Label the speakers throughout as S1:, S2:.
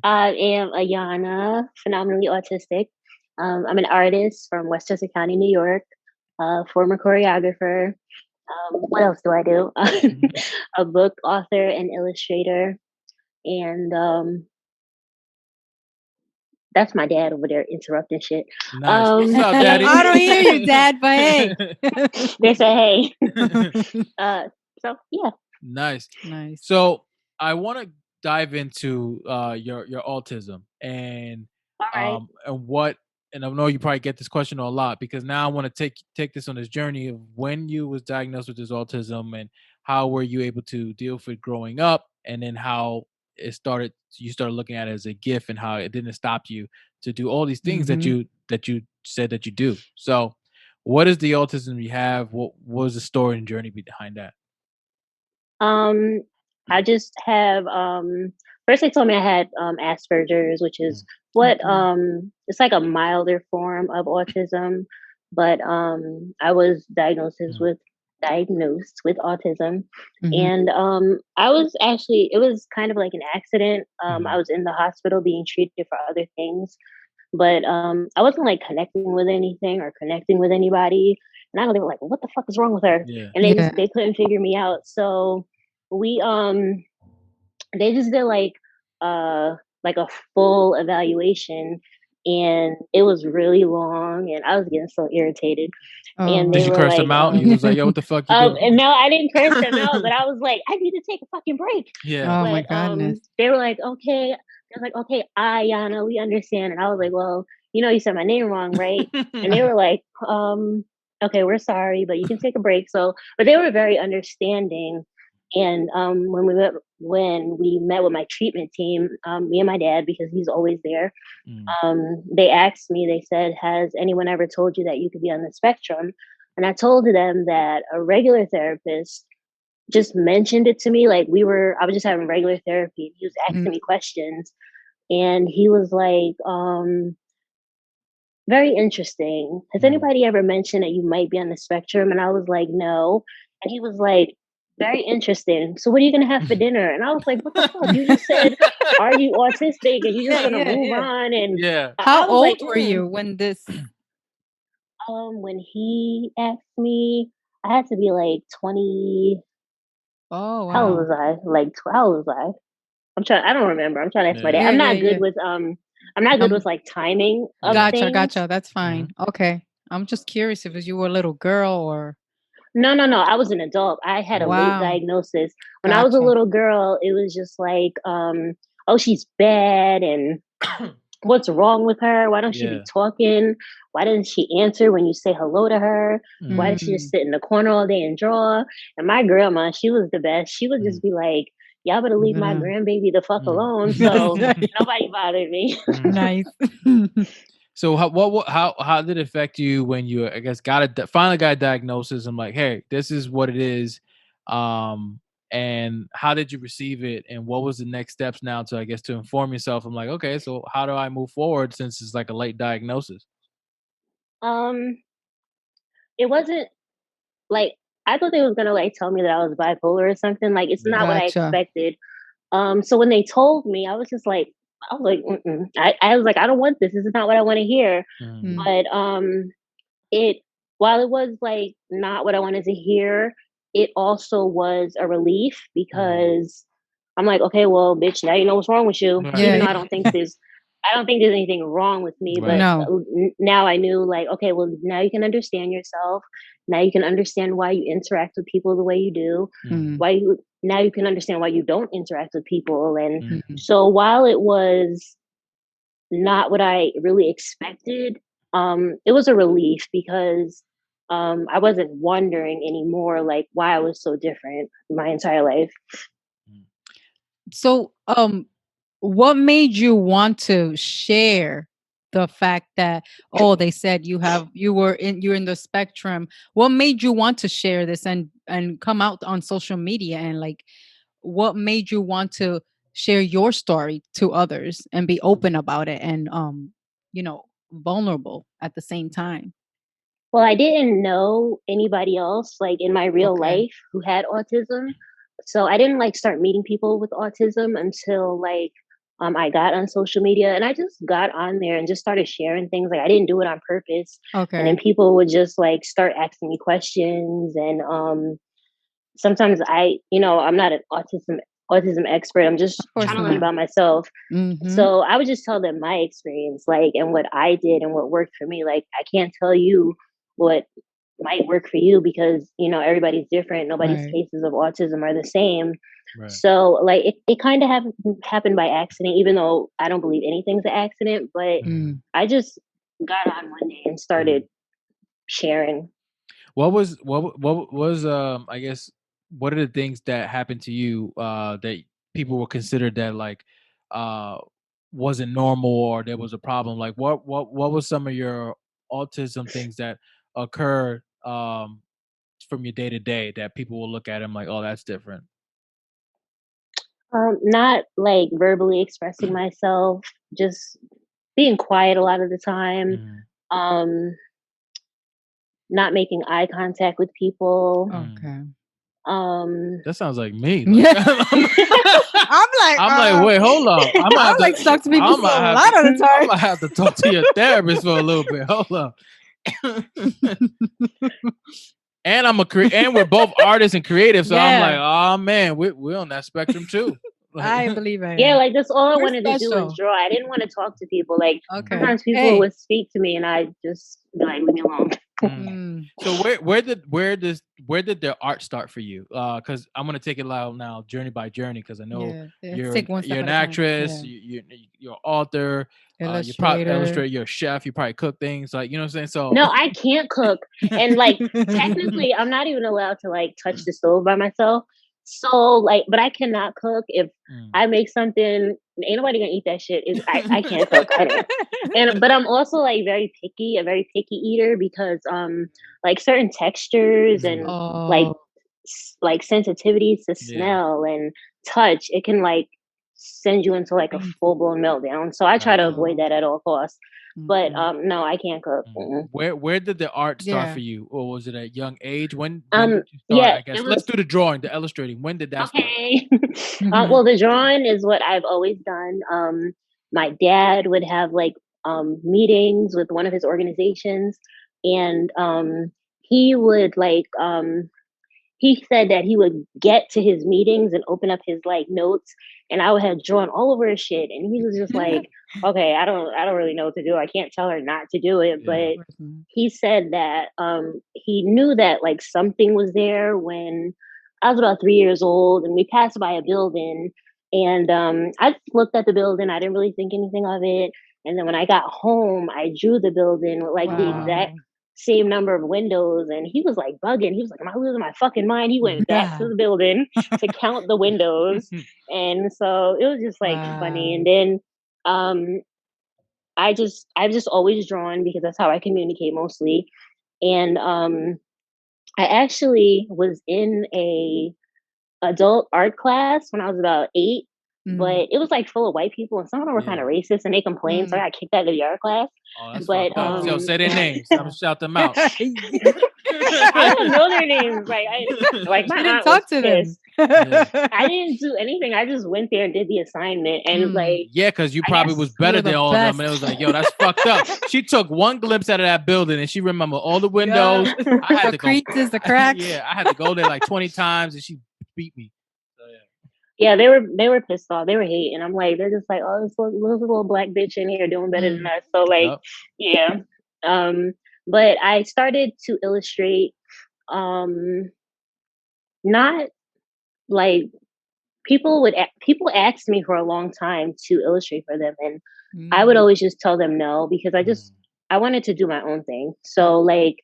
S1: I am Ayanna, phenomenally autistic. I'm an artist from Westchester County, New York, former choreographer. What else do I do?
S2: Mhm.
S1: A book author and illustrator. And that's my dad over there interrupting shit.
S2: Nice. What's up, daddy?
S3: I don't hear you, Dad, but hey.
S1: They say, hey. uh, so, yeah.
S2: Nice.
S3: Nice.
S2: So I want to dive into your autism
S1: All right.
S2: and what, and I know you probably get this question a lot because now I want to take this on this journey of when you was diagnosed with this autism and how were you able to deal with it growing up, and then how you started looking at it as a gift and how it didn't stop you to do all these things that
S3: Mhm.
S2: you said that you do. So what is the autism you have? What was the story and journey behind that?
S1: Um, I just have first they told me I had Asperger's, which is what
S3: Okay.
S1: it's like a milder form of autism, but I was
S2: Mm,
S1: diagnosed with autism.
S3: Mhm.
S1: And I was actually it was kind of like an accident. I
S2: mhm.
S1: was in the hospital being treated for other things, but I wasn't like connecting with anything or connecting with anybody. And I know they were like, "What the fuck is wrong with her?"
S2: Yeah.
S1: And
S3: Yeah.
S1: they couldn't figure me out. So we they just did like a full evaluation, and it was really long, and I was getting so irritated. And
S2: Did
S1: they
S2: you
S1: were
S2: curse
S1: like,
S2: him out? And you was like, "Yo, what the fuck you doing?"
S1: and no, I didn't curse them out, but I was like, I need to take a fucking break.
S2: Yeah.
S3: Oh my
S1: But
S3: goodness.
S1: they were like, okay. They was like, okay, Ayana, we understand. And I was like, well, you said my name wrong, right? And they were like, okay, we're sorry, but you can take a break. So, but they were very understanding. And when we met with my treatment team, me and my dad, because he's always there,
S2: Mm,
S1: they asked me, they said, has anyone ever told you that you could be on the spectrum? And I told them that a regular therapist just mentioned it to me. Like I was just having regular therapy. He was
S3: Mhm.
S1: asking me questions, and he was like, very interesting. Has
S2: mm.
S1: anybody ever mentioned that you might be on the spectrum? And I was like, no. And he was like, very interesting. So what are you gonna have for dinner? And I was like, what the fuck? You just said, are you autistic? And you're just
S3: Yeah,
S1: gonna
S3: yeah,
S1: move
S3: yeah.
S1: on. And
S2: Yeah.
S1: I
S3: How
S1: was like,
S3: old were you when this?
S1: when he asked me, I had to be like 20.
S3: Oh,
S1: How old
S3: wow.
S1: was I? Like, how old was I? I don't remember. I'm trying to ask my dad.
S2: Yeah.
S3: Yeah, yeah, yeah.
S1: I'm not good with
S3: Um,
S1: like timing of
S2: Yeah.
S3: gotcha,
S1: things.
S3: gotcha. That's fine.
S2: Mhm.
S3: Okay. I'm just curious if you were a little girl or
S1: No, no, no. I was an adult. I had a
S2: Mm.
S1: late
S3: wow.
S1: diagnosis. When I was a
S3: Gotcha.
S1: little girl, it was just like, oh, she's bad, and what's wrong with her? Why don't she be
S2: Yeah.
S1: talking? Why doesn't she answer when you say hello to her? Why
S2: Mhm.
S1: does she just
S3: Mm,
S1: sit in the corner all day and draw? And my grandma, she was the best. She would just
S2: Mm.
S1: be like, y'all better leave my
S3: yeah.
S1: grandbaby the fuck
S2: Mm.
S1: alone.
S3: That's
S1: So
S3: right.
S1: nobody bothered me.
S2: Mhm.
S3: Nice.
S2: So how did it affect you when you, I guess, finally got a diagnosis? I'm like, hey, this is what it is. Um, and how did you receive it? And what was the next steps now to, I guess, to inform yourself? I'm like, okay, so how do I move forward since it's like a late diagnosis?
S1: um, it wasn't like I thought they was gonna like tell me that I was bipolar or something. Like it's
S2: Yeah.
S1: not what I
S3: Gotcha.
S1: expected. So when they told me, I was like, mm-mm. I was like, I don't want this. This is not what I want to hear.
S2: Mm.
S3: Mm,
S1: But it while it was like not what I wanted to hear, it also was a relief
S2: Mm.
S1: because I'm like, okay, well, bitch, now you know what's wrong with you.
S2: Right.
S1: Even
S3: yeah,
S1: though
S3: yeah.
S1: I don't think there's anything wrong with me, but
S2: Right.
S3: No.
S1: now I knew, like, okay, well, now you can understand yourself. Now you can understand why you interact with people the way you do.
S2: Mhm.
S3: Mm,
S1: Now you can understand why you don't interact with people. And
S2: Mhm.
S3: mm,
S1: so while it was not what I really expected, it was a relief because I wasn't wondering anymore like why I was so different my entire life.
S2: Mm.
S3: So, what made you want to share the fact that, oh, they said you're in the spectrum? What made you want to share this and come out on social media, and like what made you want to share your story to others and be open about it and vulnerable at the same time?
S1: Well, I didn't know anybody else like in my real
S3: Okay.
S1: life who had autism. So I didn't like start meeting people with autism until like I got on social media, and I just got on there and just started sharing things. Like I didn't do it on purpose. And then
S3: Okay.
S1: people would just like start asking me questions, and sometimes I'm not an autism expert. I'm just
S3: Of course
S1: trying to learn
S3: not.
S1: about myself.
S3: Mm-hmm.
S1: So I would just tell them my experience, like, and what I did and what worked for me. Like, I can't tell you what might work for you because, everybody's different. Nobody's
S3: Right.
S1: cases of autism are the same.
S2: Right.
S1: So, like, it kind of happened by accident, even though I don't believe anything's an accident. But
S2: Mhm.
S1: I just got on one day and started sharing.
S2: What was I guess what are the things that happened to you that people will consider that like uh wasn't normal or there was a problem? Like what was some of your autism things that occurred from your day to day that people will look at and like, oh, that's different.
S1: Not like verbally expressing myself, just being quiet a lot of the time.
S2: Mm,
S1: Um, not making eye contact with people.
S2: mm.
S3: Okay.
S1: Um,
S2: That sounds like me. Like
S3: Yeah. I'm like,
S2: I'm like, wait, hold on. I might
S3: I
S2: have
S3: like
S2: to.
S3: talk to people
S2: I
S3: a
S2: might have to.
S3: lot of the
S2: I
S3: time.
S2: might have to talk to your therapist for a little bit. Hold up. And and we're both artists and creative, so I'm like,
S3: Yeah,
S2: oh man, we're on that spectrum too. Like,
S3: I believe I
S1: yeah,
S3: am.
S1: like that's all I
S3: You're
S1: wanted to do was
S3: special.
S1: draw. I didn't want to talk to people. Like
S3: Okay.
S1: sometimes people
S3: Hey.
S1: would speak to me, and I just be like, leave me alone.
S2: mm.
S3: Mm,
S2: So where did their art start for you? Because I'm gonna take it out now, journey by journey, because I know
S3: yeah. Let's
S2: you're
S3: take one
S2: you're
S3: step
S2: an
S3: at a time.
S2: actress,
S3: Yeah.
S2: you're an author, you're probably
S3: Illustrator.
S2: illustrator, you're a chef, you probably cook things, like you know what I'm saying. So
S1: No, I can't cook, and like technically, I'm not even allowed to like touch the stove by myself. So like, but I cannot cook. If
S2: mm,
S1: I make something, ain't nobody gonna eat that shit. I can't cook. I don't. And but I'm also like a very picky eater because like certain textures
S2: mm,
S1: and like
S3: Oh.
S1: like sensitivities to
S2: yeah,
S1: smell and touch, it can like send you into like a full
S3: Painful.
S1: blown meltdown. So I try to
S2: gotcha.
S1: avoid
S3: Oh.
S1: that at all costs. But
S3: Okay.
S1: no, I can't cook.
S2: Mm.
S1: Mm-mm.
S2: Where did the art start for
S3: Yeah.
S2: you, or was it at young age? When did you start?
S1: Yeah,
S2: I
S1: it
S2: guess let's
S1: was
S2: do the drawing, the illustrating. When did that start?
S1: okay. Well, the drawing is what I've always done. My dad would have like meetings with one of his organizations, and he would like he said that he would get to his meetings and open up his like notes, and I would have drawn all over his shit, and he was just like, okay, I don't really know what to do. I can't tell her not to do it.
S2: Yeah.
S1: But he said that he knew that like something was there when I was about 3 years old, and we passed by a building, and I just looked at the building. I didn't really think anything of it, and then when I got home, I drew the building with like the exact
S3: Wow.
S1: same number of windows, and he was like bugging. He was like, am I losing my fucking mind? He went back to
S3: Yeah.
S1: the building to count the windows. And so it was just like funny.
S3: Wow.
S1: And then um I've just always drawn because that's how I communicate mostly. And I actually was in a adult art class when I was about 8,
S3: Mm.
S1: but it was like full of white people, and some of them were kind
S2: Yeah.
S1: of racist, and they complained, so I
S3: Mm.
S1: got kicked out of the art class.
S2: Oh, that's
S1: But
S2: fucked up. So
S3: Oh,
S2: say their names. I'm gonna
S3: yeah.
S2: shout them out.
S1: I don't know their names. Like my
S3: You didn't
S1: aunt was
S3: talk to them.
S1: pissed.
S2: Yeah.
S1: I didn't do anything. I just went there and did the assignment, and
S3: Mm.
S1: like
S2: Yeah, because you
S1: I
S2: probably was
S1: guess
S3: You
S2: better
S3: were
S2: than
S3: the
S2: all of them, and it
S3: best.
S2: was like, yo, that's fucked up. She took one glimpse out of that building, and she remembered all the
S3: Yeah.
S2: windows. I had
S3: The
S2: to go.
S3: creases, the cracks.
S2: Yeah, I had to go there like 20 times, and she beat me. So, yeah.
S1: yeah, they were pissed off. They were hating. I'm like, they're just like, oh, this little black bitch in here doing better than
S3: Mm.
S1: us. So like,
S2: Yep.
S1: yeah. Um, but I started to illustrate. Um, not like people asked me for a long time to illustrate for them, and I would
S3: Mm.
S1: always just tell them no because
S2: Mm,
S1: I wanted to do my own thing.
S3: Oh,
S1: So like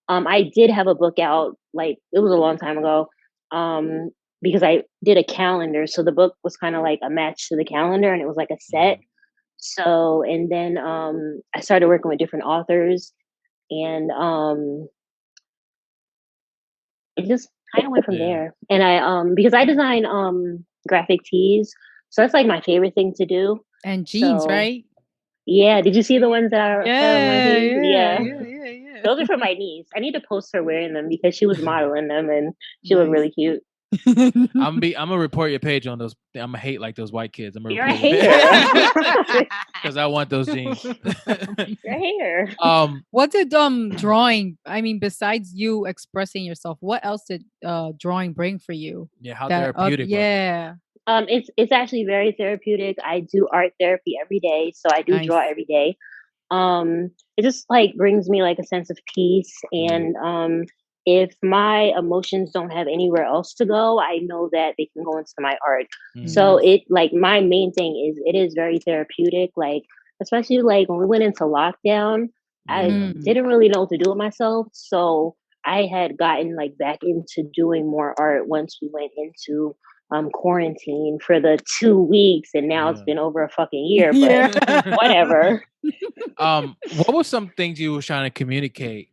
S1: I did have a book out, like it was a long time ago. Um because I did a calendar, so the book was kind of like a match to the calendar, and it was like a set.
S2: mm,
S1: So and then I started working with different authors, and it just kind of went from
S2: yeah.
S1: there. And I because I design graphic tees, so that's like my favorite thing to do.
S3: and jeans,
S1: So
S3: right?
S1: yeah, did you see the ones that are on my
S3: Yeah,
S1: tees?
S3: yeah,
S1: Yeah,
S3: yeah, yeah,
S1: those are
S3: yeah.
S1: for my niece. I need to post her wearing them because she was modeling them and she looked
S3: Nice.
S1: really cute.
S2: I'm gonna report your page on those. I'm gonna hate like those white kids. I'm gonna
S1: You're a
S2: report your
S1: hater.
S2: page because I want those jeans.
S1: You're a hater.
S3: What did drawing? I mean, besides you expressing yourself, what else did drawing bring for you?
S2: Yeah, how
S3: That
S2: therapeutic was it?
S3: yeah,
S1: It's actually very therapeutic. I do art therapy every day, so I do draw
S3: nice.
S1: every day. It just like brings me like a sense of peace,
S2: Mm,
S1: and if my emotions don't have anywhere else to go, I know that they can go into my art. So
S2: mm,
S3: Nice.
S1: it like my main thing is it is very therapeutic. Like especially like when we went into lockdown, I
S2: yeah.
S3: Mm.
S1: didn't really know what to do with myself, so I had gotten like back into doing more art once we went into quarantine for the 2 weeks, and now it's
S2: Yeah.
S1: been over a fucking year, but
S3: Yeah.
S1: whatever.
S2: What were some things you were trying to communicate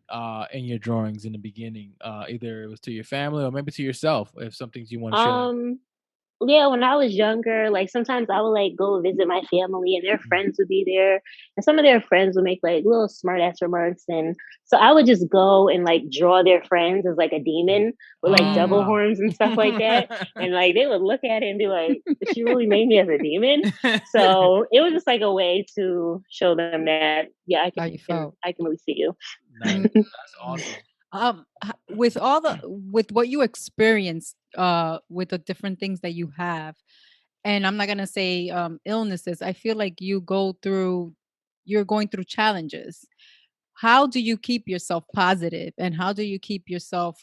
S2: in your drawings in the beginning? Either it was to your family or maybe to yourself. If some things you want to share.
S1: Um, yeah, when I was younger, like sometimes I would like go visit my family and their
S2: Mm.
S1: friends would be there. And some of their friends would make like little smart ass remarks. And so I would just go and like draw their friends as like a demon with like
S2: Oh
S1: devil
S3: Mm.
S2: wow.
S1: horns and stuff like that. And like they would look at it and be like, she really made me as a demon. So it was just like a way to show them that, yeah,
S3: How you
S1: can
S3: felt?
S1: I can really see you.
S2: Nice.
S3: Mm.
S2: That's awesome.
S3: With all the with what you experienced, with the different things that you have, and I'm not gonna say illnesses. I feel like you're going through challenges. How do you keep yourself positive, and how do you keep yourself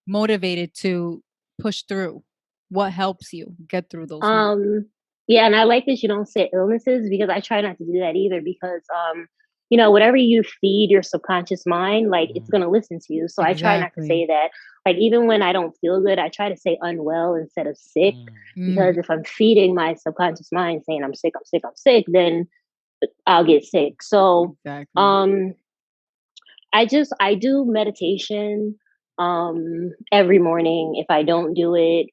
S3: motivated to push through? What helps you get through those moments?
S1: Um, yeah, and I like that you don't say illnesses because I try not to do that either because you know, whatever you feed your subconscious mind, like it's
S2: Mm,
S1: gonna listen to you. So I try not to
S3: Exactly.
S1: say that. Like even when I don't feel good, I try to say unwell instead of sick
S2: mm,
S3: Mhm.
S1: because if I'm feeding my subconscious mind saying I'm sick, I'm sick, I'm sick, then I'll get sick. So
S3: Exactly.
S1: um I do meditation every morning. If I don't do it,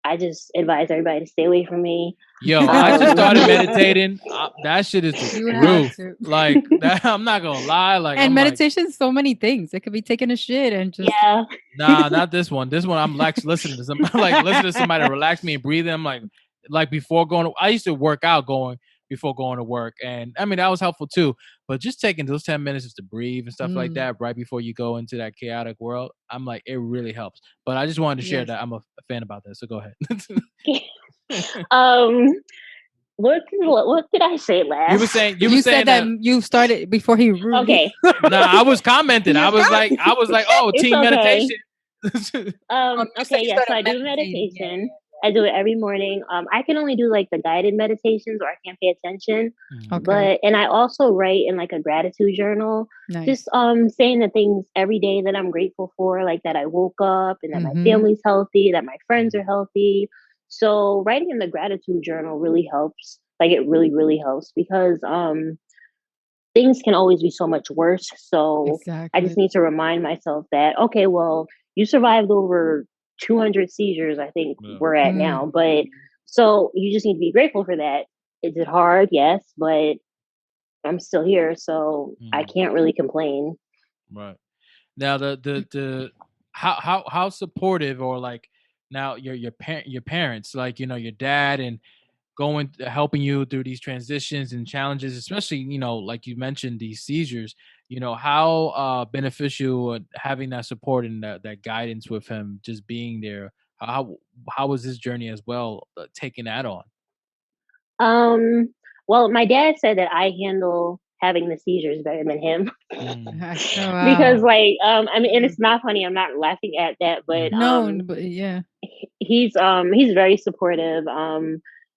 S1: I just advise everybody to stay away from me.
S2: Yo, I just
S1: Um,
S2: started meditating. That shit is the
S3: You have
S2: truth.
S3: to.
S2: Like that, I'm not gonna lie. Like
S3: And
S2: I'm like,
S3: meditation is so many things. It could be taking a shit and just
S1: yeah.
S2: nah, not this one. This one, I'm like listening to some, like listening to somebody relax me and breathing. I'm like before going. I used to work out going before going to work, and I mean that was helpful too. But just taking those 10 minutes just to breathe and stuff like
S3: Mm,
S2: that right before you go into that chaotic world, I'm like it really helps. But I just wanted to share
S3: yes.
S2: that I'm a fan about that. So go ahead.
S1: um, what did I say
S2: You were
S1: last?
S2: saying you were
S3: You said
S2: saying
S3: that
S2: that.
S3: you started before he rude you.
S1: Okay,
S2: Nah, I was commenting.
S3: You got
S2: I was like, oh,
S1: it's
S2: team
S1: okay.
S2: meditation.
S3: you said
S1: Okay,
S3: you
S1: yeah. So
S3: started
S1: I do
S3: meditating. Yeah,
S1: meditation. I do it every morning. I can only do like the guided meditations, or I can't pay attention.
S3: yeah.
S2: Mm,
S3: Okay.
S1: But and I also write in like a gratitude journal, just
S3: Nice.
S1: saying the things every day that I'm grateful for, like that I woke up and that my
S3: Mhm.
S1: family's healthy, that my friends are
S2: mm,
S1: healthy. So writing in the gratitude journal really helps. Like it really, really helps because things can always be so much worse. So I just
S3: Exactly.
S1: need to remind myself that, okay, well, you survived over 200 seizures, I think
S2: yeah,
S1: we're at
S3: Mm.
S1: now. But so you just need to be grateful for that. Is it hard? Yes, but I'm still here. So I
S2: mm,
S1: can't really complain.
S2: right. Now the how supportive or like now your parents like your dad and going helping you through these transitions and challenges, especially like you mentioned these seizures. How beneficial having that support and that guidance with him, just being there. How was his journey as well, taking that on?
S1: Um, well, my dad said that I handle having the seizures better than him
S2: Mm,
S3: Oh,
S1: because,
S3: wow.
S1: like, I mean, and
S3: Mm.
S1: it's not funny. I'm not laughing at that, but
S2: mm,
S3: No, but yeah.
S1: he's very supportive.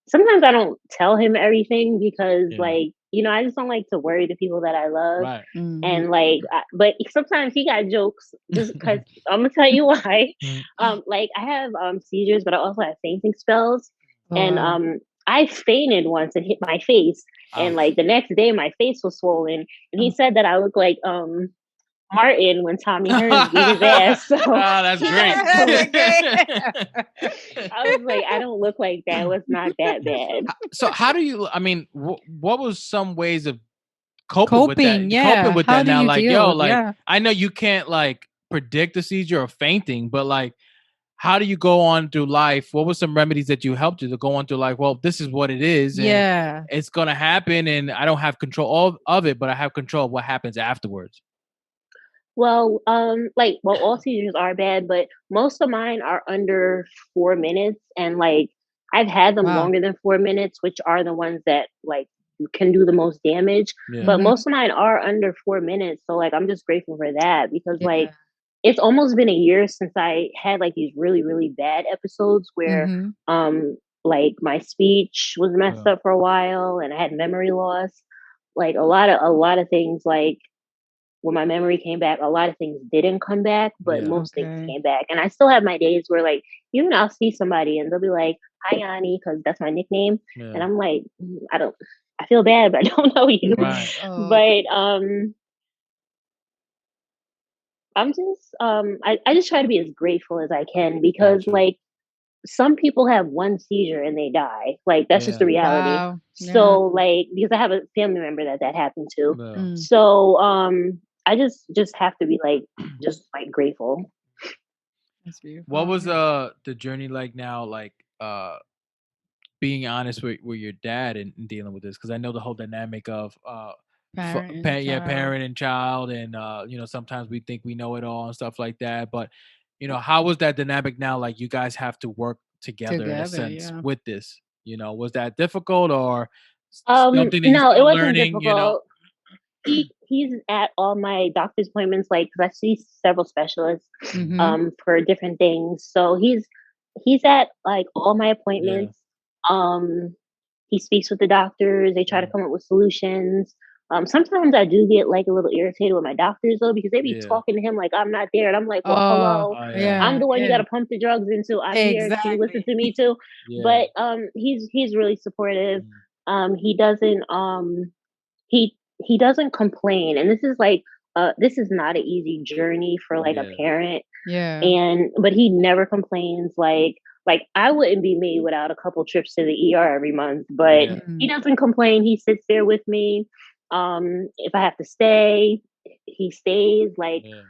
S1: Sometimes I don't tell him everything because
S2: yeah,
S1: like, I just don't like to worry the people that I love.
S2: right.
S3: Mhm.
S1: And like, but sometimes he got jokes just because I'm gonna tell you why.
S2: Mm,
S1: Like I have seizures, but I also have fainting spells,
S3: Oh,
S1: and
S3: wow.
S1: I fainted once and hit my face, and
S2: ouch.
S1: like the next day my face was swollen, and he
S3: Oh.
S1: said that I look like Martin when Tommy Hearns beat his ass. So
S2: Ah, that's great.
S1: so
S3: That's great.
S1: I was like, I don't look like that. It was not that bad.
S2: So how do you? I mean, what was some ways of coping with that?
S3: Coping,
S2: Coping
S3: yeah.
S2: with
S3: How
S2: that
S3: do
S2: now,
S3: you
S2: like
S3: deal
S2: yo,
S3: with
S2: like
S3: yeah.
S2: I know you can't like predict the seizure or fainting, but like how do you go on through life? What were some remedies that you helped you to go on through life? Well, this is what it is, and
S3: Yeah.
S2: it's gonna happen, and I don't have control of it, but I have control of what happens afterwards.
S1: Well, all seizures are bad, but most of mine are under 4 minutes, and like I've had them
S3: Wow.
S1: longer than 4 minutes, which are the ones that like can do the most damage.
S2: Yeah.
S1: But
S3: Mhm.
S1: most of mine are under 4 minutes, so like I'm just grateful for that because like
S3: Yeah.
S1: it's almost been a year since I had like these really really bad episodes where
S3: Mhm.
S1: like my speech was messed
S2: Yeah.
S1: up for a while, and I had memory loss. Like a lot of things like when my memory came back, a lot of things didn't come back, but
S2: Yeah.
S1: most things
S3: Okay.
S1: came back. And I still have my days where, like, even I'll see somebody and they'll be like, "Hi, Yanni," because that's my nickname,
S2: Yeah.
S1: and I'm like, I don't, I feel bad, but I don't know you.
S2: Right.
S3: Oh.
S1: But I'm just, I just try to be as grateful as I can because,
S2: Gotcha.
S1: like, some people have one seizure and they die. Like that's just the
S2: Yeah.
S1: reality.
S3: Wow. Yeah.
S1: So like because I have a family member that happened to.
S2: Yeah.
S3: Mm.
S1: So I just have to be like just like grateful.
S3: That's
S2: What
S3: beautiful.
S2: was
S3: Yeah.
S2: the journey like now? Like being honest with your dad and dealing with this, because I know the whole dynamic of
S3: Parent and child.
S2: parent and child, and sometimes we think we know it all and stuff like that. But how was that dynamic now? Like you guys have to work together in a
S3: Together.
S2: sense
S3: Yeah.
S2: with this. Was that difficult or something that he's
S1: No, it
S2: still
S1: wasn't
S2: learning?
S1: difficult. He's at all my doctor's appointments, like because I see several specialists
S2: Mhm.
S3: Mhm.
S1: for different things. So he's at like all my
S2: Yeah.
S1: appointments. Um he speaks with the doctors, they try to
S2: Yeah.
S1: come up with solutions. Sometimes I do get like a little irritated with my doctors though because they be
S2: Yeah.
S1: talking to him like I'm not there, and I'm like, well,
S3: Oh.
S1: hello,
S2: Oh yeah.
S1: I'm
S3: Yeah.
S1: the one you got
S3: Yeah.
S1: to pump the drugs into. I'm here. Can you listen
S3: Exactly.
S1: to me too?
S2: Yeah.
S1: But he's really supportive.
S2: Mm.
S1: He doesn't he he doesn't complain, and this is not an easy journey for like a
S2: Yeah.
S1: parent,
S3: Yeah.
S1: and but he never complains. Like I wouldn't be me without a couple trips to the ER every month, but
S2: Yeah.
S1: he
S3: Mm.
S1: doesn't complain. He sits there with me. If I have to stay, he stays. Like
S2: Yeah.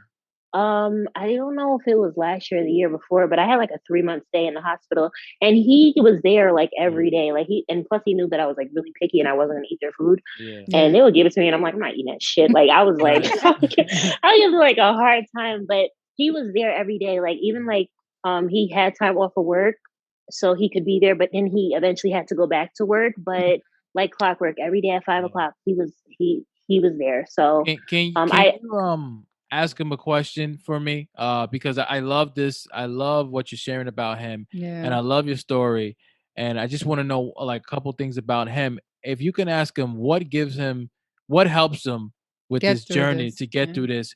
S1: I don't know if it was last year or the year before, but I had like a 3 month stay in the hospital, and he was there like
S2: Yeah.
S1: every day. Like and plus he knew that I was like really picky and I wasn't gonna eat their food,
S2: Yeah.
S1: and
S3: Yeah.
S1: they would give it to me, and I'm like, I'm not eating that shit. Like I was like,
S2: Right.
S1: I was like a hard time, but he was there every day. Like even like he had time off of work, so he could be there, but then he eventually had to go back to work. But like clockwork, every day at five
S2: Yeah.
S1: o'clock, he was there. So
S2: Can
S1: I
S2: you ask him a question for me? Because I love this. I love what you're sharing about him, and
S3: Yeah.
S2: I love your story. And I just want to know like a couple things about him. If you can ask him what helps him with
S3: Get
S2: this
S3: through
S2: journey
S3: this.
S2: to get
S3: Yeah.
S2: through this,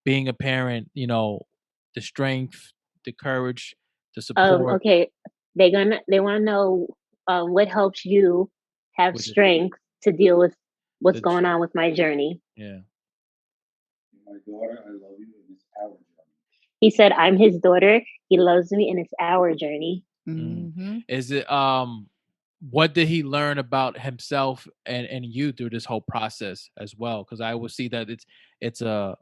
S2: being a parent, the strength, the courage, the support,
S1: okay, they want to know what helps you have
S2: with it,
S1: strength to deal with what's
S2: the
S1: going on with my journey.
S2: yeah.
S4: My daughter, I love you, and it's our journey.
S1: He said, "I'm his daughter. He loves me, and it's our journey."
S2: Mm.
S3: Mhm.
S2: Is it what did he learn about himself and you through this whole process as well? Because I will see that it's a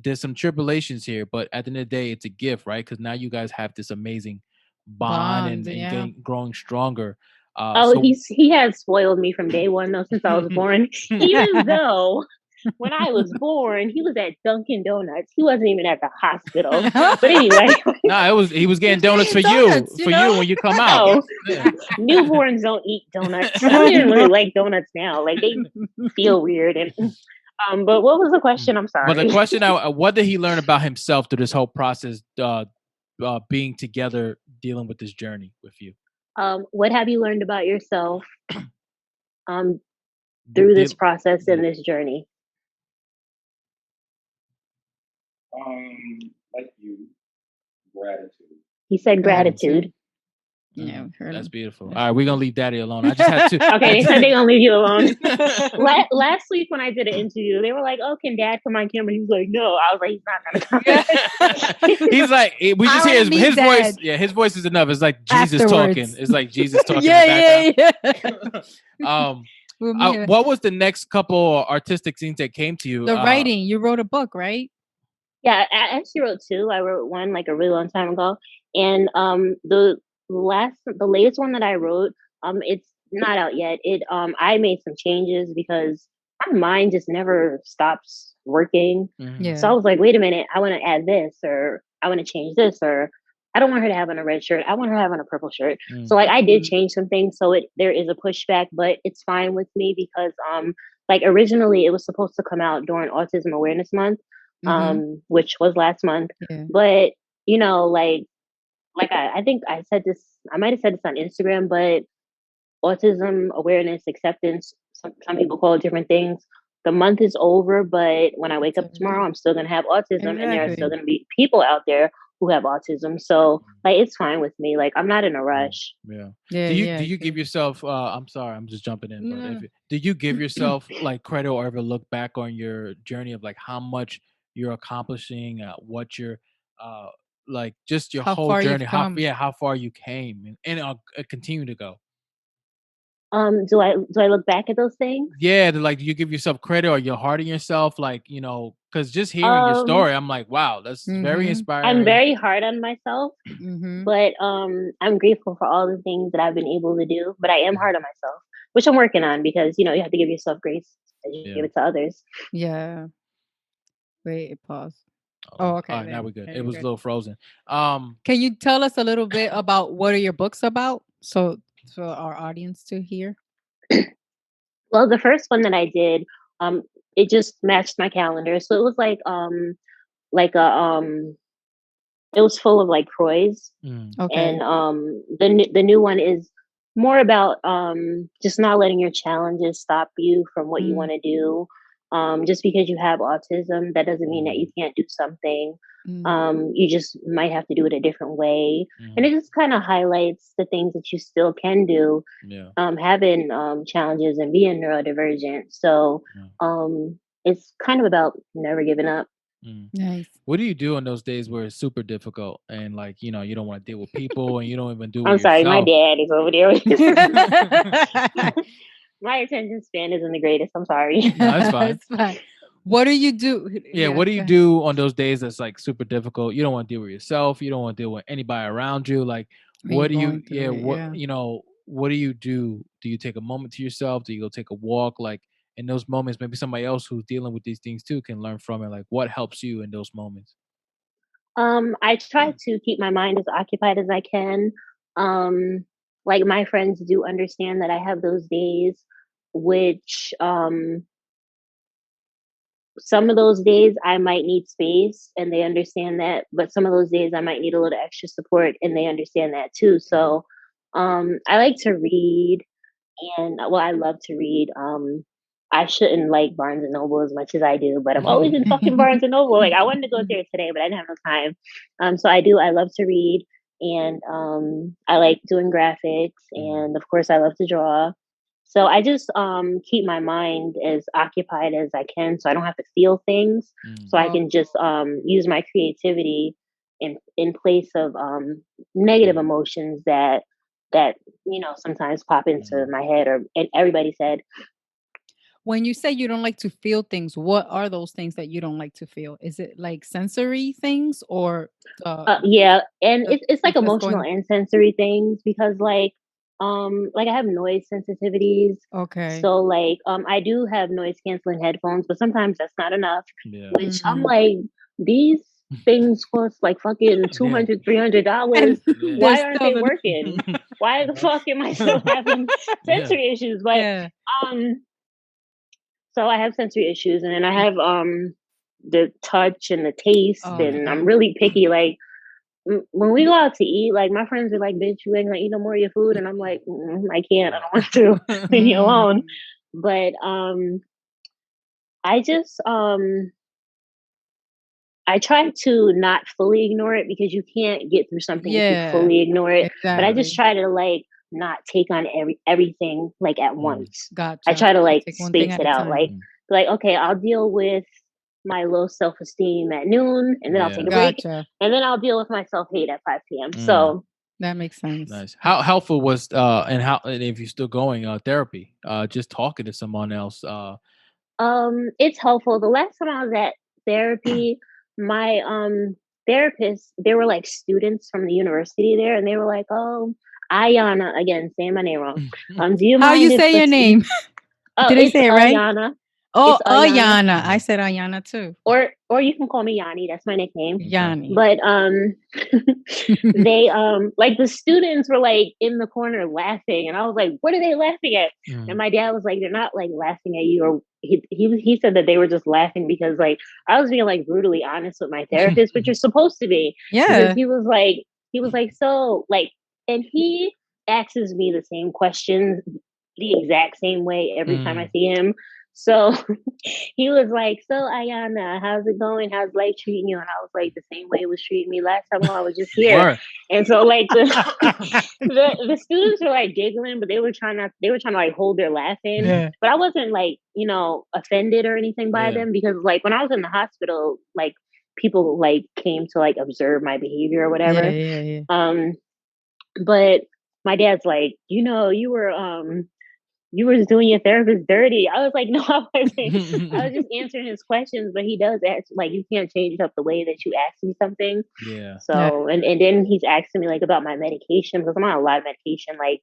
S2: there's some tribulations here, but at the end of the day, it's a gift, right? Because now you guys have this amazing bond
S3: Bond.
S2: and
S3: Yeah.
S2: getting growing stronger.
S1: Oh,
S2: So
S1: he has spoiled me from day one, though, since I was born. Even though when I was born, he was at Dunkin' Donuts. He wasn't even at the hospital. But anyway,
S2: no, he was getting
S3: He's
S2: donuts
S3: getting donuts, you
S2: for you
S3: know?
S2: when you come out.
S1: no,
S2: Yeah.
S1: newborns don't eat donuts. I don't even really like donuts now. Like they feel weird. And but what was the
S2: Mm.
S1: question? I'm
S2: But the
S1: sorry.
S2: question now, what did he learn about himself through this whole process, being together, dealing with this journey with you?
S1: What have you learned about yourself um
S2: With
S1: through
S2: deal,
S1: this process
S2: yeah.
S1: and this journey?
S4: Like you, gratitude.
S1: He said
S3: Gratitude.
S1: gratitude.
S3: Yeah, we've heard
S2: That's
S3: him.
S2: beautiful. All
S3: That's
S2: right, we're gonna
S3: beautiful.
S2: leave Daddy alone. I just had to.
S1: Okay, they said they're gonna leave you alone.
S2: I
S1: Last week when I did an interview, they were like, "Oh, can Dad come on camera?" He was like, "No." I was like, "He's not gonna come."
S2: He's like, we
S3: I
S2: just hear
S3: wanna meet
S2: his voice.
S3: Dad
S2: Yeah, his voice is enough. It's like Jesus talking.
S3: afterwards.
S2: It's like Jesus talking in the
S3: Yeah,
S2: background.
S3: yeah, yeah.
S2: um,
S3: We'll meet her.
S2: what was the next couple artistic scenes that came to you?
S3: The writing. You wrote a book, right?
S1: Yeah, I actually wrote 2. I wrote one, like, a really long time ago, and, the latest one that I wrote, it's not out yet. I made some changes because my mind just never stops working.
S2: Mhm.
S1: So
S3: Yeah.
S1: I was like, "Wait a minute, I wanna add this," or "I wanna change this," or "I don't want her to have on a red shirt, I want her to have on a purple shirt." So,
S2: Mm.
S1: like, I did
S3: Mhm.
S1: change some things, so there is a pushback, but it's fine with me because, like, originally, it was supposed to come out during Autism Awareness Month,
S3: Mhm.
S1: which was last month.
S3: Yeah.
S1: But I think I said this. I might have said this on Instagram, but autism awareness acceptance. Some people call it different things. The month is over, but when I wake
S3: It's
S1: up tomorrow,
S3: everything.
S1: I'm still gonna have autism, and there are still
S3: Exactly.
S1: gonna be people out there who have autism. So like, it's fine with me. Like, I'm not in a
S2: Mm,
S1: rush.
S2: yeah.
S3: Yeah,
S2: Do
S3: yeah,
S2: you give
S3: good.
S2: yourself I'm sorry, I'm just jumping in, but
S3: No.
S2: do you give yourself like credit or ever look back on your journey of like how much you're accomplishing, what you're uh like just your
S3: How
S2: whole
S3: far
S2: journey,
S3: you've come.
S2: how far you came and continue to go.
S1: Do I look back at those things?
S2: Yeah, like do you give yourself credit or you're hard on yourself like, cuz just hearing your
S1: Um,
S2: story, I'm like, wow, that's very
S3: Mhm.
S1: I'm
S2: inspiring.
S1: very hard on myself.
S3: Mhm.
S1: But, I'm grateful for all the things that I've been able to do, but I am
S2: Mhm.
S1: hard on myself, which I'm working on because, you have to give yourself grace as you
S2: Yeah.
S1: give it to others.
S3: Yeah. Wait, pause.
S2: Okay.
S3: Oh,
S2: All
S3: okay,
S2: right, now we're good.
S3: there
S2: It
S3: you
S2: was a
S3: go.
S2: little frozen. Um
S3: Can you tell us a little bit about what are your books about? So for our audience to hear.
S1: Well, the first one that I did, um, it just matched my calendar, so it was like a, it was full of, like, prose.
S2: mm,
S1: And
S3: Okay.
S1: the new one is more about just not letting your challenges stop you from what you
S3: Mm,
S1: want to do. Just because you have autism, that doesn't mean that you
S2: mm,
S1: can't do something.
S3: mm,
S1: You just might have to do it a different way, and
S2: mm,
S1: it just kind of highlights the things that you still can do,
S2: yeah.
S1: having challenges and being neurodivergent. So
S2: Yeah.
S1: it's kind of about never giving up.
S2: Mm.
S3: nice.
S2: What do you do in those days where it's super difficult and like, you don't want to deal with people and you don't even do it
S1: I'm sorry, my
S2: yourself?
S1: dad is over there. My attention span isn't the greatest. I'm sorry.
S2: No, it's fine.
S3: It's fine. What do you do?
S2: Yeah,
S3: Yeah,
S2: what do you
S3: go ahead.
S2: do on those days that's like super difficult? You don't want to deal with yourself, you don't want to deal with anybody around you. Like
S3: When you're
S2: what do you
S3: going through it, yeah.
S2: what do you do? Do you take a moment to yourself? Do you go take a walk? Like in those moments, maybe somebody else who's dealing with these things too can learn from it. Like what helps you in those moments?
S1: I try to keep my mind as occupied as I can. Um, like, my friends do understand that I have those days, which some of those days I might need space and they understand that, but some of those days I might need a little extra support and they understand that too.
S2: Mm,
S1: So I like to read. And well, I love to read. I shouldn't like Barnes and Noble as much as I do, but I'm always in fucking Barnes and Noble. Like, I wanted to go there today, but I didn't have no time. So I do. I love to read, and I like doing graphics,
S2: mm,
S1: and of course, I love to draw. So I just keep my mind as occupied as I can, so I don't have to feel things.
S2: mm,
S1: So I
S3: Oh,
S1: can just use my creativity in place of negative
S2: mm,
S1: emotions that sometimes pop into
S2: mm.
S1: my head or in everybody's head.
S3: when you say you don't like to feel things, what are those things that you don't like to feel? Is it like sensory things or the
S1: Yeah, and
S3: the
S1: it's like
S3: things that's
S1: emotional
S3: going
S1: and sensory things because like I have noise sensitivities.
S3: okay.
S1: So like I do have noise canceling headphones, but sometimes that's not enough,
S2: Yeah.
S1: which I'm
S3: Mm.
S1: like, these things cost like fucking two
S2: Yeah.
S1: hundred, $300.
S3: And
S2: Yeah.
S3: they're
S1: Why aren't
S3: still
S1: they
S3: the
S1: working? Why the
S2: Uh-huh.
S1: fuck am I still having
S2: Yeah.
S1: sensory issues? But
S3: yeah.
S1: um so I have sensory issues, and then I have the touch and the taste,
S2: Mm,
S1: and I'm
S3: Okay.
S1: really picky. Like, when we go out to eat, like, my friends are like, "Bitch, you ain't gonna eat no more of your food," and I'm like, I can't. I
S2: yeah.
S1: don't want to. Leave me alone.
S3: Mm.
S1: But I just I try to not fully ignore it because you can't get through something if you
S3: Yeah,
S1: fully ignore it. But I
S2: Yeah.
S1: just
S3: exactly.
S1: try to like not take on everything like at
S2: Mm,
S1: once. I
S3: Gotcha.
S1: try to
S3: You
S1: like
S3: take one thing
S1: space
S3: at
S1: it
S3: a
S1: out.
S3: time.
S2: mm.
S1: Like, okay, I'll deal with my low self esteem at noon, and then I'll take
S2: Yeah.
S1: a break,
S3: Gotcha.
S1: and then I'll deal with my self hate at 5 p.m.
S2: Mm.
S1: So
S3: That makes sense.
S2: Nice. How helpful was and if you're still going therapy, just talking to someone else
S1: it's helpful. The last time I was at therapy, my therapist, they were like students from the university there, and they were like, "Oh, Ayanna, again, saying my name wrong. Do you
S3: How
S1: mind
S3: you
S1: if
S3: say your name?
S1: oh,
S3: Did I
S1: it's
S3: say it right?
S1: Ayanna.
S3: Oh,
S1: It's Ayanna,
S3: Ayanna. I said Ayanna too.
S1: or you can call me Yanni. That's my nickname.
S3: Yanni.
S1: But they like the students were like in the corner laughing, and I was like, "What are they laughing at?" And my dad was like, "They're not like laughing at you," or he said that they were just laughing because like I was being like brutally honest with my therapist, but you're supposed to be, because
S3: Yeah.
S1: he was like, so like, and he asks me the same questions the exact same way every time I see him. So he was like, "So Ayanna, how's it going? How's life treating you?" And I was like, "The same way it was treating me last time I was just here."
S2: Word.
S1: And so like the students were like giggling, but they were trying to like hold their laughing.
S3: Yeah.
S1: But I wasn't like, offended or anything by
S2: Yeah.
S1: them, because like when I was in the hospital, like people like came to like observe my behavior or whatever.
S3: Yeah.
S1: But my dad's like, you were just doing your therapist dirty. I was like, no, I wasn't. I was just answering his questions, but he does ask, like, you can't change up the way that you ask me something.
S2: Yeah.
S1: So, and then he's asking me like about my medication, because I'm on a lot of medication, like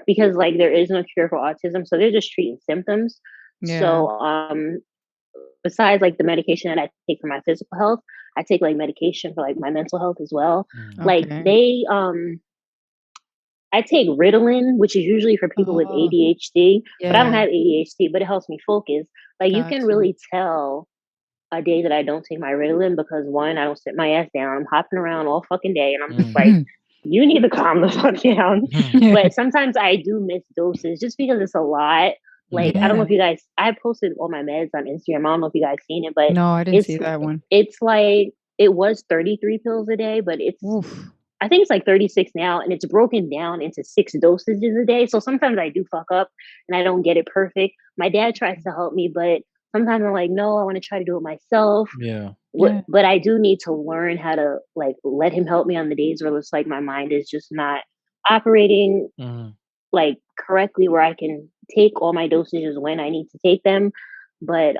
S1: because like there is no cure for autism. So they're just treating symptoms.
S3: Yeah.
S1: So, besides like the medication that I take for my physical health, I take like medication for like my mental health as well. Like
S3: Okay.
S1: I take Ritalin, which is usually for people with
S3: Oh,
S1: ADHD, but I don't
S3: yeah.
S1: have ADHD, but it helps me focus. Like you can
S3: Gotcha.
S1: really tell a day that I don't take my Ritalin, because one, I don't sit my ass down. I'm hopping around all fucking day, and I'm just like, you need to calm the fuck down. But sometimes I do miss doses just because it's a lot. Like I don't know
S3: Yeah.
S1: if you guys, I posted all my meds on Instagram. I don't know if you guys seen it, but
S3: No, I didn't see that one.
S1: it's like it was 33 pills a day, but
S3: Oof.
S1: I think it's like 36 now, and it's broken down into 6 dosages a day. So sometimes I do fuck up and I don't get it perfect. My dad tries to help me, but sometimes I'm like, no, I want to try to do it myself.
S2: Yeah.
S3: Yeah.
S1: But I do need to learn how to like let him help me on the days where it's like my mind is just not operating like correctly, where I can take all my dosages when I need to take them. But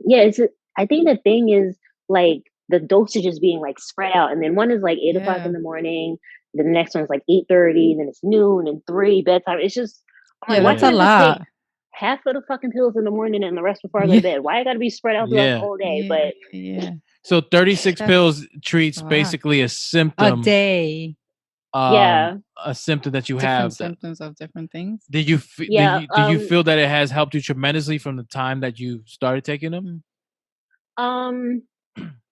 S1: yeah, I think the thing is like the dosages being like spread out, and then one is like 8 o'clock in
S3: Yeah.
S1: the morning, then the next one's like 8:30, then it's noon and 3 bedtime. It's just, I'm
S3: Yeah,
S1: like, why
S3: that's a
S1: can't I just take
S3: lot.
S1: half of the fucking pills in the morning and the rest before I go to
S3: Yeah.
S1: bed? Why I gotta be spread out throughout the
S2: Yeah.
S1: whole day?
S3: Yeah.
S1: But
S3: Yeah.
S2: So 36
S3: That's
S2: pills treats
S3: a lot.
S2: basically a
S3: A
S2: symptom,
S3: day.
S1: yeah,
S2: a symptom that you
S3: Different
S2: have. That
S3: symptoms of different things.
S2: did you
S1: yeah.
S2: do you feel that it has helped you tremendously from the time that you started taking them?
S3: Mm.
S1: Um,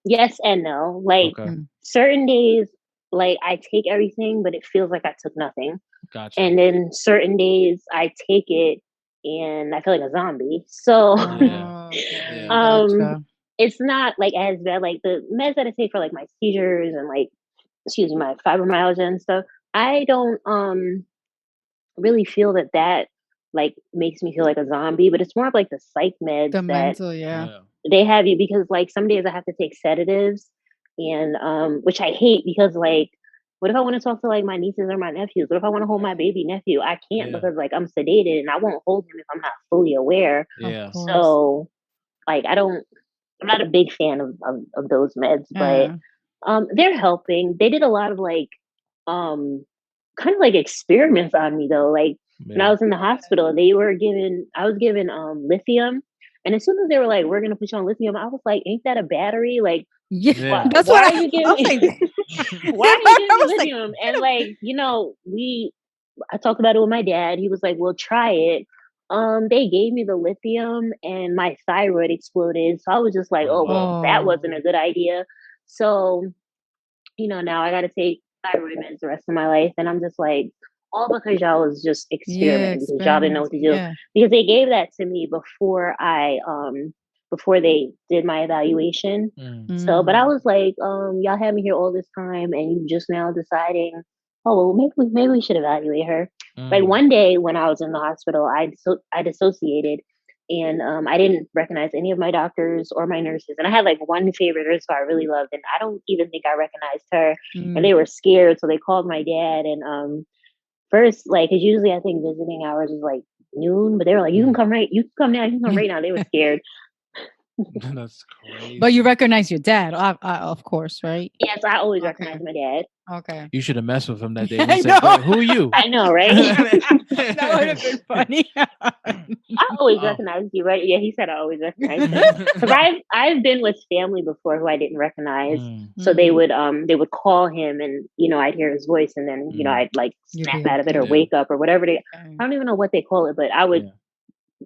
S1: yes and no. Like
S2: Okay,
S3: Mm.
S1: certain days, like I take everything, but it feels like I took nothing.
S2: gotcha.
S1: And then certain days I take it and I feel like a zombie. So
S2: Yeah,
S3: Okay.
S2: yeah,
S1: um
S3: Gotcha.
S1: it's not like as bad. Like the meds that I take for like my seizures and like, excuse me, my fibromyalgia and stuff, I don't really feel that like makes me feel like a zombie, but it's more of like the psych meds
S3: The
S1: that
S3: mental, yeah.
S2: yeah,
S1: they have you, because like some days I have to take sedatives, and which I hate, because like what if I want to talk to like my nieces or my nephews? What if I want to hold my baby nephew? I can't,
S2: yeah,
S1: because like I'm sedated and I won't hold him if I'm not fully aware.
S3: Of
S2: yeah.
S3: course.
S1: So like I'm not a big fan of those meds, but
S3: Yeah.
S1: they're helping. They did a lot of like um kind of like experiments on me though. Like when I
S2: Yeah.
S1: was in the hospital, I was given lithium, and as soon as they were like, we're gonna put you on lithium, I was like, ain't that a battery? Like
S3: Yeah.
S2: Yeah.
S3: That's
S1: why
S3: what
S1: are you
S3: I was
S1: giving
S3: like.
S1: me why are you
S3: I
S1: giving me
S3: was like,
S1: lithium? And like, I talked about it with my dad. He was like, well, try it. They gave me the lithium and my thyroid exploded. So I was just like, oh well, that
S3: oh,
S1: wasn't a good idea. So now I got to take thyroid meds the rest of my life. And I'm just like, all because y'all was just
S3: yeah,
S1: experimenting, because y'all didn't know what to
S3: experimenting.
S1: do.
S3: Yeah.
S1: Because they gave that to me before they did my evaluation. So, but I
S3: Mm.
S1: was like, y'all had me here all this time and you just now deciding, oh, well, maybe we should evaluate her. Like one day when I was in the hospital, I dissociated, and I didn't recognize any of my doctors or my nurses. And I had like one favorite nurse who I really loved, and I don't even think I recognized her. And
S3: Mm.
S1: they were scared, so they called my dad. And first, like, because usually I think visiting hours is like noon, but they were like, you can come now, you can come right now. They were scared.
S2: That's crazy.
S3: But you recognize your dad, of course, right?
S1: Yes, I always
S3: Okay.
S1: recognize my dad.
S3: Okay.
S2: You should have messed with him that day when
S3: I
S2: he said,
S3: know.
S2: "Wait, who are you?"
S1: I know, right?
S3: That would have been funny.
S1: I always
S2: Oh.
S1: recognize you, right? Yeah, he said I always recognize him. Because I've been with family before who I didn't recognize.
S2: Mm,
S1: So they would call him and I'd hear his voice and then,
S2: mm,
S1: I'd like
S3: You'd
S1: snap
S3: be
S1: out of it or
S3: okay.
S2: yeah,
S1: wake up or whatever I
S3: Okay.
S1: don't even know what they call it, but I would,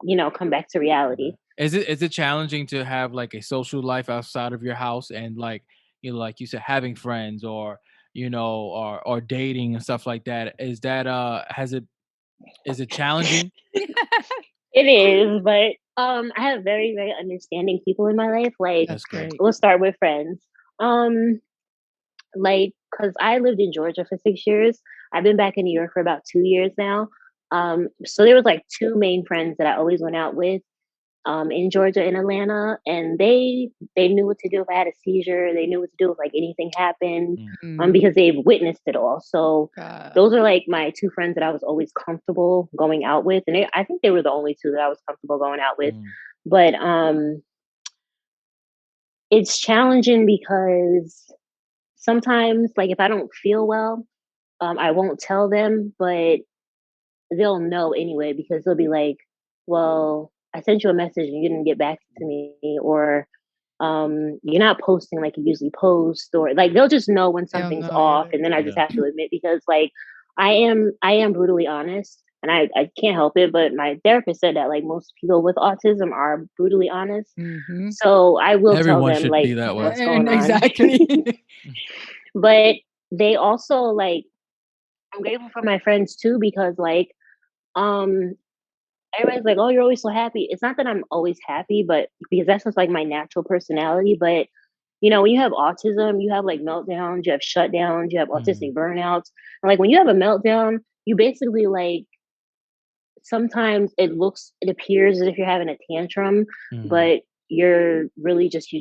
S2: yeah.
S1: come back to reality.
S2: Is it challenging to have like a social life outside of your house and like like you said having friends or or dating and stuff like that? Is that is it challenging?
S1: It is, but I have very, very understanding people in my life. Like,
S3: That's
S2: That's good.
S3: great.
S1: we'll start with friends. Like, because I lived in Georgia for 6 years. I've been back in New York for about 2 years now. So there was like two main friends that I always went out with in Georgia and Atlanta, and they knew what to do if I had a seizure. They knew what to do if like anything happened,
S2: Mm,
S3: Mm,
S1: because they've witnessed it all. So
S3: God.
S1: those are like my two friends that I was always comfortable going out with, and I think they were the only two that I was comfortable going out with.
S2: mm,
S1: But it's challenging because sometimes, like if I don't feel well, I won't tell them, but they'll know anyway because they'll be like, "Well, I sent you a message and you didn't get back to me," or "You're not posting like you usually post," or like they'll just know when
S3: They'll
S1: something's
S3: know.
S1: off,
S3: Yeah.
S1: and then I just
S2: yeah.
S1: have to admit because like I am brutally honest, and I can't help it. But my therapist said that like most people with autism are brutally honest,
S3: Mm-hmm.
S1: so I will tell
S2: Everyone
S1: them
S2: should
S1: like
S2: be that way.
S1: what's going
S3: And
S1: on.
S3: exactly.
S2: Mm,
S1: But they also like I'm grateful for my friends too because like um everybody's like, "Oh, you're always so happy." It's not that I'm always happy, but because that's just like my natural personality. But when you have autism, you have like meltdowns, you have shutdowns, you have
S2: mm,
S1: autistic burnouts. And like when you have a meltdown, you basically like sometimes it appears as if you're having a tantrum,
S2: mm,
S1: but you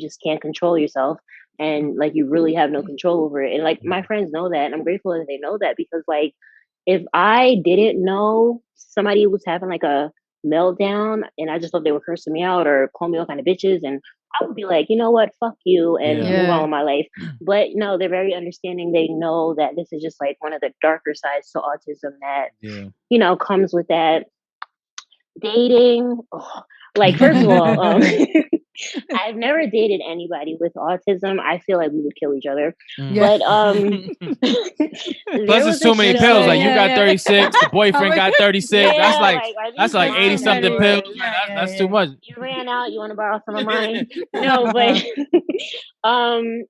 S1: just can't control yourself and like you really have no control over it. And like my
S2: mm,
S1: friends know that and I'm grateful that they know that because like if I didn't know somebody was having like a meltdown and I just thought they were cursing me out or calling me all kind of bitches and I would be like, you know what, fuck you and
S2: yeah.
S1: move on
S3: Yeah.
S1: with my life. But no, they're very understanding. They know that this is just like one of the darker sides to autism that,
S2: Yeah.
S1: comes with that. Dating, ugh, like first of all, I've never dated anybody with autism. I feel like we would kill each other.
S2: Mm.
S3: Yeah.
S1: But
S2: Plus,
S1: there
S2: it's
S1: was a
S2: too many
S3: It's
S2: pills.
S1: show.
S2: Like you
S3: yeah,
S2: got
S3: yeah.
S2: 36, the
S3: How
S2: boyfriend
S3: many-
S2: got 36. That's
S1: Yeah,
S2: like
S1: like are
S2: that's
S1: these
S2: like 80
S3: Too
S1: mine
S2: something
S3: many.
S2: pills,
S1: or
S2: man.
S3: Yeah,
S2: That's
S3: yeah,
S2: too much.
S1: you ran out? You want to borrow some of mine? No, but um,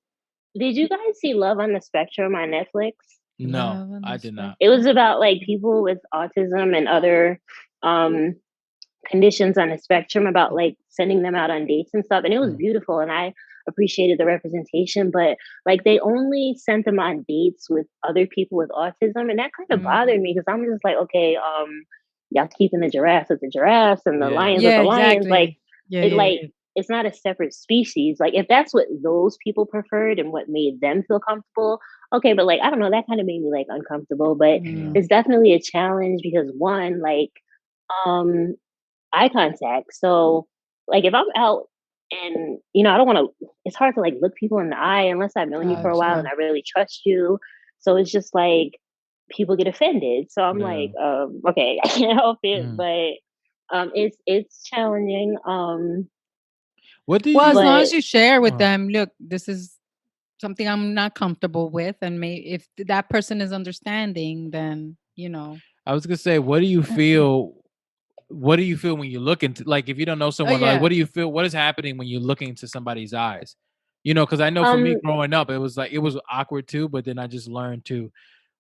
S1: did you guys see Love on the Spectrum on Netflix?
S2: No,
S3: Love on
S2: I
S3: the
S2: did not.
S1: It was
S3: spectrum.
S1: about like people with autism and other um conditions on the spectrum about like sending them out on dates and stuff and it was
S2: Mm,
S1: beautiful and I appreciated the representation but like they only sent them on dates with other people with autism and that kind of
S3: Mm.
S1: bothered me because I'm just like okay y'all keeping the giraffes with the giraffes and the
S2: yeah.
S1: lions with
S3: Yeah,
S1: the lions like
S3: exactly. Yeah,
S1: it
S3: yeah,
S1: like
S3: yeah.
S1: it's not a separate species like if that's what those people preferred and what made them feel comfortable okay but like I don't know that kind of made me like uncomfortable but
S2: Yeah.
S3: Mm.
S1: it's definitely a challenge because one like um eye contact. So, like, if I'm out and I don't want to. It's hard to like look people in the eye unless I've known you for a while and
S3: Gotcha.
S1: I really trust you. So it's just like people get offended. So I'm
S2: Yeah.
S1: like, okay, I can't help it,
S2: Mm.
S1: but it's challenging.
S2: What do
S3: Well, as
S2: you?
S3: long
S1: But
S3: as you share with
S2: Oh,
S3: them, look, this is something I'm not comfortable with, and if that person is understanding, then
S2: I was gonna say, what do you feel? What do you feel when you look into like if you don't know
S3: Oh
S2: someone like
S3: yeah.
S2: what do you feel what is happening when you're looking into somebody's eyes? Because I know for me
S1: um,
S2: growing up it was like it was awkward too, but then I just learned to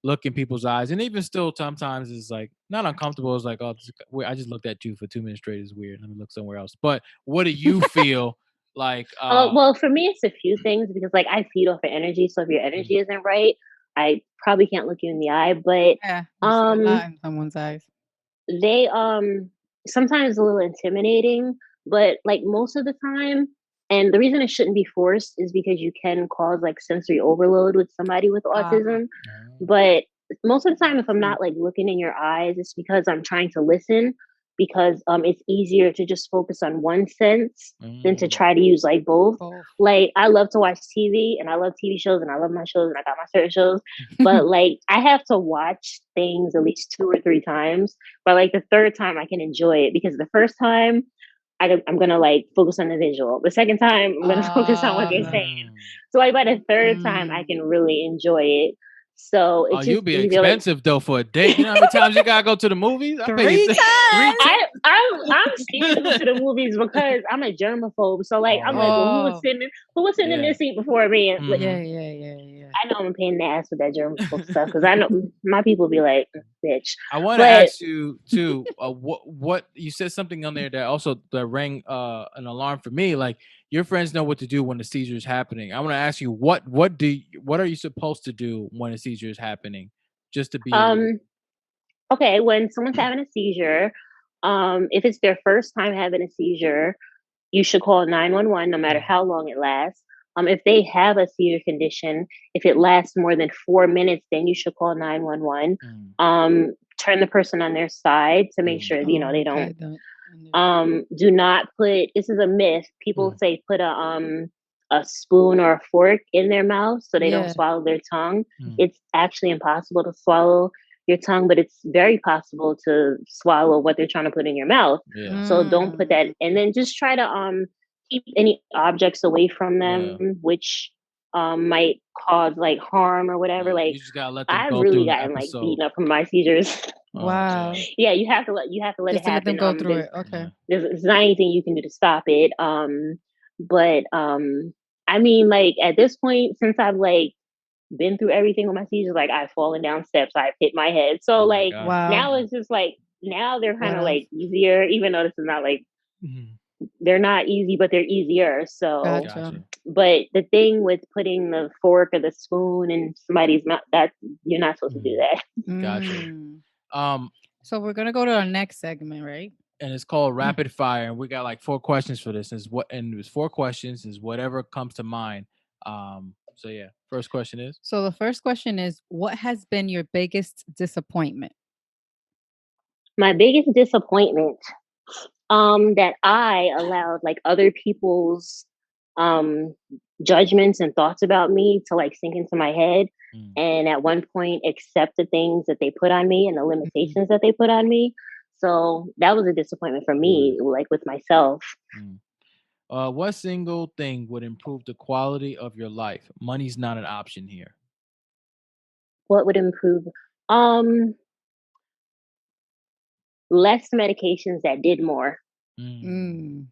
S2: look in people's eyes, and even still sometimes it's like not uncomfortable. It's like, oh, wait, I just looked at you for 2 minutes straight. It's weird. Let me look somewhere else. But what do you feel like?
S1: well, for me, it's a few things because like I feed off of energy. So if your
S2: Mm,
S1: energy isn't right, I probably can't look you in the eye. But
S3: Yeah, you see a
S1: um,
S3: lot in someone's eyes.
S1: they sometimes a little intimidating, but like most of the time, and the reason it shouldn't be forced is because you can cause like sensory overload with somebody with
S3: Ah,
S1: autism.
S2: oh,
S1: But most of the time, if I'm
S3: see.
S1: not like looking in your eyes, it's because I'm trying to listen. because it's easier to just focus on one sense than to
S2: Mm.
S1: try to use like both.
S3: Both.
S1: Like I love to watch TV and I love TV shows and I love my shows and I got my certain shows, but like I have to watch things at least 2 or 3 times. But like the third time I can enjoy it because the first time I'm gonna like focus on the visual. The second time I'm gonna focus on what they're saying.
S2: Mm.
S1: So like by the third time I can really enjoy it. So
S2: Oh,
S1: it's
S2: you'll
S1: just
S2: be
S1: easier. Like
S2: expensive though for a date. You know how many times you gotta go to the movies? I pay you
S3: 3
S2: three
S3: times.
S1: I'm scared to go to the movies because I'm a germaphobe. So like I'm like, well,
S3: Oh.
S1: who was sitting in
S2: Yeah.
S1: this seat before me? And like,
S3: Yeah,
S2: Mhm.
S3: yeah.
S1: I know I'm a pain in the ass with that germaphobe stuff because I know my people be like, bitch.
S2: I want to
S1: But
S2: ask you too. What you said something on there that also that rang an alarm for me. Like your friends know what to do when the seizure is happening. I want to ask you what are you supposed to do when a seizure is happening, just to be aware.
S1: okay, when someone's having a seizure, if it's their first time having a seizure, you should call 911 no matter how long it lasts. If they have a seizure condition, if it lasts more than 4 minutes, then you should call 911.
S2: Mm,
S1: Turn the person on their side to make sure, you know,
S3: Oh,
S1: they
S3: okay.
S1: don't. Do not put, this is a myth. People
S2: mm,
S1: say put a spoon or a fork in their mouth so they don't
S3: Yeah.
S1: swallow their tongue.
S2: mm.
S1: It's actually impossible to swallow your tongue, but it's very possible to swallow what they're trying to put in your mouth.
S2: Yeah.
S1: So don't put that, and then just try to keep any objects away from them,
S2: Yeah.
S1: which might cause like harm or whatever.
S2: Yeah.
S1: Like
S2: You just gotta let them
S1: I've
S2: go
S1: really
S2: through the
S1: gotten like
S2: episode.
S1: beaten up from my seizures.
S2: Oh, yeah.
S3: Wow.
S1: Yeah, you have to let
S3: Just
S1: it
S3: to let them
S1: happen.
S3: go through it. Okay.
S1: There's not anything you can do to stop it. But I mean, like at this point, since I've like been through everything with my seizures, like I've fallen down steps, I've hit my head. So
S2: Oh my
S1: like
S2: gosh.
S3: Wow.
S1: now it's just like now they're kind
S3: What
S1: of
S3: else?
S1: like easier, even though this is not like
S2: Mhm.
S1: they're not easy, but they're easier. So,
S3: Gotcha.
S2: Gotcha.
S1: but the thing with putting the fork or the spoon in somebody's mouth, that you're not supposed to do that.
S2: Gotcha.
S3: Mm.
S2: Um,
S3: So we're gonna go to our next segment, right?
S2: and it's called rapid fire, and we got like 4 questions for this. And there's 4 questions, is whatever comes to mind. So yeah, first question is.
S3: So the first question is, what has been your biggest disappointment?
S1: My biggest disappointment, that I allowed like other people's um judgments and thoughts about me to like sink into my head,
S2: Mm,
S1: and at one point accept the things that they put on me and the
S3: Mhm.
S1: limitations that they put on me. So that was a disappointment for me, like with myself.
S2: mm. What single thing would improve the quality of your life? Money's not an option here.
S1: What would improve? Um, Less medications that did more.
S2: Mm.
S3: Mm.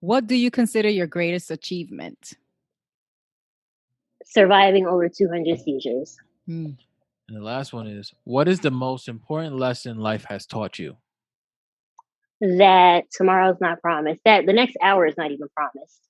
S3: What do you consider your greatest achievement?
S1: Surviving over 200 seizures.
S3: Mm.
S2: And the last one is, what is the most important lesson life has taught you?
S1: That tomorrow's not promised. That the next hour is not even promised.